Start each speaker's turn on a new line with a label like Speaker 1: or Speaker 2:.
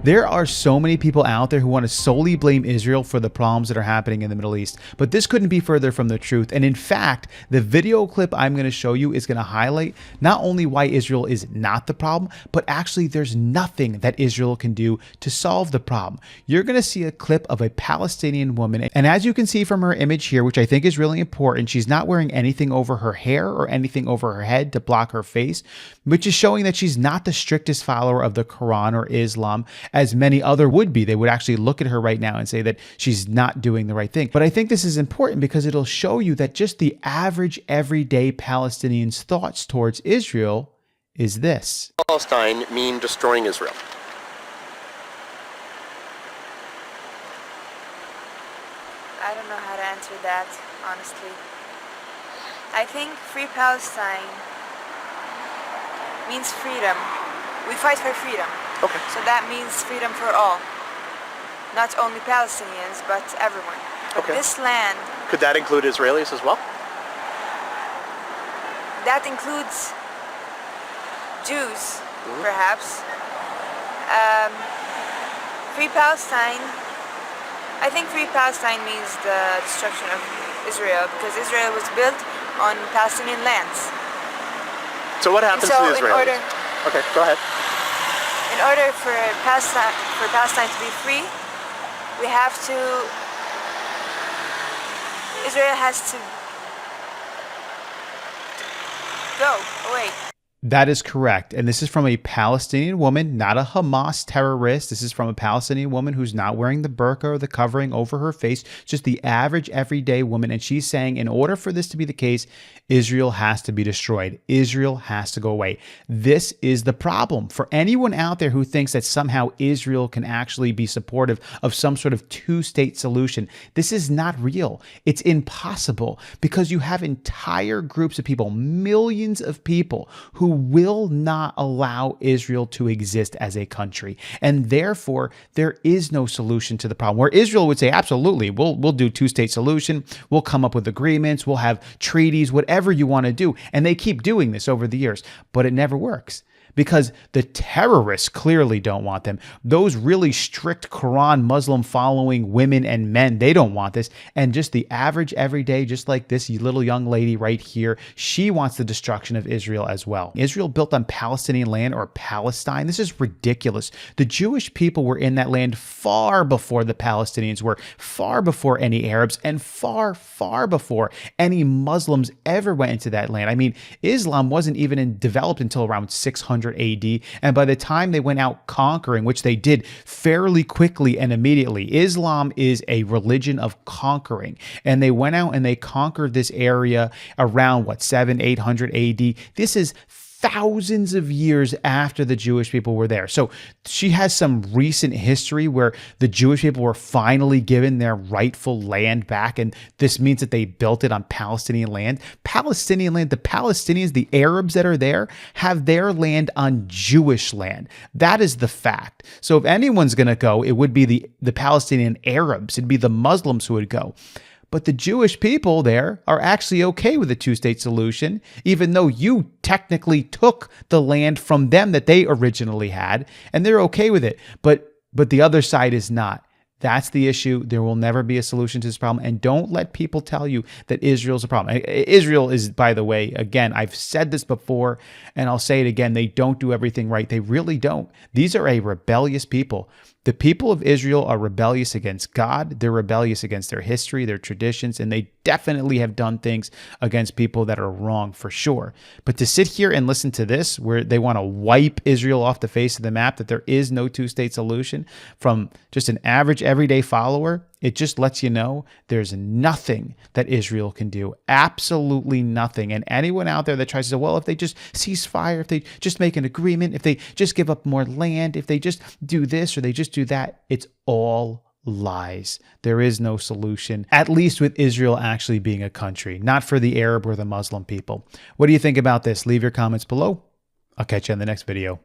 Speaker 1: There are so many people out there who want to solely blame Israel for the problems that are happening in the Middle East, but this couldn't be further from the truth. And in fact, the video clip I'm going to show you is going to highlight not only why Israel is not the problem, but actually there's nothing that Israel can do to solve the problem. You're going to see a clip of a Palestinian woman, and as you can see from her image here, which I think is really important, she's not wearing anything over her hair or anything over her head to block her face, which is showing that she's not the strictest follower of the Quran or Islam, as many other would be. They would actually look at her right now and say that she's not doing the right thing. But I think this is important because it'll show you that just the average everyday Palestinian's thoughts towards Israel is this.
Speaker 2: Palestine mean destroying Israel?
Speaker 3: I don't know how to answer that, honestly. I think free Palestine means freedom. We fight for freedom.
Speaker 2: Okay.
Speaker 3: So that means freedom for all. Not only Palestinians, but everyone. But
Speaker 2: Okay.
Speaker 3: this land,
Speaker 2: Could that include Israelis as well?
Speaker 3: that includes Jews, perhaps. Free Palestine, I think free Palestine means the destruction of Israel, because Israel was built on Palestinian lands.
Speaker 2: So what happens
Speaker 3: So
Speaker 2: to the
Speaker 3: in
Speaker 2: Israelis?
Speaker 3: order-
Speaker 2: Okay, go ahead.
Speaker 3: In order for Palestine to be free, we have to, Israel has to go away.
Speaker 1: That is correct. And this is from a Palestinian woman, not a Hamas terrorist. This is from a Palestinian woman who's not wearing the burqa or the covering over her face, just the average everyday woman. And she's saying in order for this to be the case, Israel has to be destroyed. Israel has to go away. This is the problem. For anyone out there who thinks that somehow Israel can actually be supportive of some sort of two-state solution, this is not real. It's impossible because you have entire groups of people, millions of people who will not allow Israel to exist as a country. And therefore, there is no solution to the problem. Where Israel would say, absolutely, we'll do two-state solution. We'll come up with agreements. We'll have treaties, whatever you want to do. And they keep doing this over the years, but it never works. Because the terrorists clearly don't want them. Those really strict Quran Muslim following women and men, they don't want this. And just the average everyday, just like this little young lady right here, she wants the destruction of Israel as well. Israel built on Palestinian land or Palestine. This is ridiculous. The Jewish people were in that land far before the Palestinians were, far before any Arabs, and far, far before any Muslims ever went into that land. I mean, Islam wasn't even developed until around 600 AD, and by the time they went out conquering, which they did fairly quickly and immediately, Islam is a religion of conquering, and they went out and they conquered this area around 700-800 AD. This is thousands of years after the Jewish people were there. So she has some recent history where the Jewish people were finally given their rightful land back, and this means that they built it on Palestinian land. Palestinian land, the Palestinians, the Arabs that are there, have their land on Jewish land. That is the fact. So if anyone's going to go, it would be the Palestinian Arabs. It'd be the Muslims who would go. But the Jewish people there are actually okay with a two-state solution, even though you technically took the land from them that they originally had, and they're okay with it. But the other side is not. That's the issue. There will never be a solution to this problem. And don't let people tell you that Israel's a problem. Israel is, by the way, again, I've said this before, and I'll say it again, they don't do everything right. They really don't. These are a rebellious people. The people of Israel are rebellious against God. They're rebellious against their history, their traditions, and they definitely have done things against people that are wrong for sure. But to sit here and listen to this, where they want to wipe Israel off the face of the map, that there is no two-state solution from just an average everyday follower, it just lets you know there's nothing that Israel can do. Absolutely nothing. And anyone out there that tries to say, well, if they just cease fire, if they just make an agreement, if they just give up more land, if they just do this or they just do that, it's all lies. There is no solution, at least with Israel actually being a country, not for the Arab or the Muslim people. What do you think about this? Leave your comments below. I'll catch you in the next video.